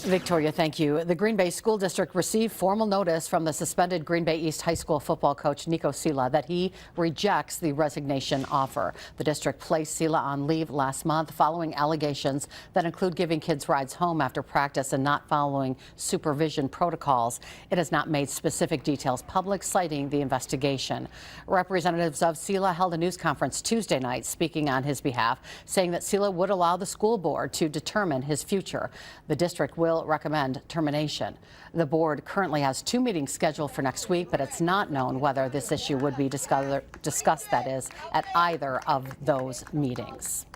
Victoria, thank you. The Green Bay School District received formal notice from the suspended Green Bay East High School football coach Niko Sila that he rejects the resignation offer. The district placed Sila on leave last month following allegations that include giving kids rides home after practice and not following supervision protocols. It has not made specific details public, citing the investigation. Representatives of Sila held a news conference Tuesday night speaking on his behalf, saying that Sila would allow the school board to determine his future. The district will recommend termination. The board currently has 2 meetings scheduled for next week, but it's not known whether this issue would be discussed, that is, at either of those meetings.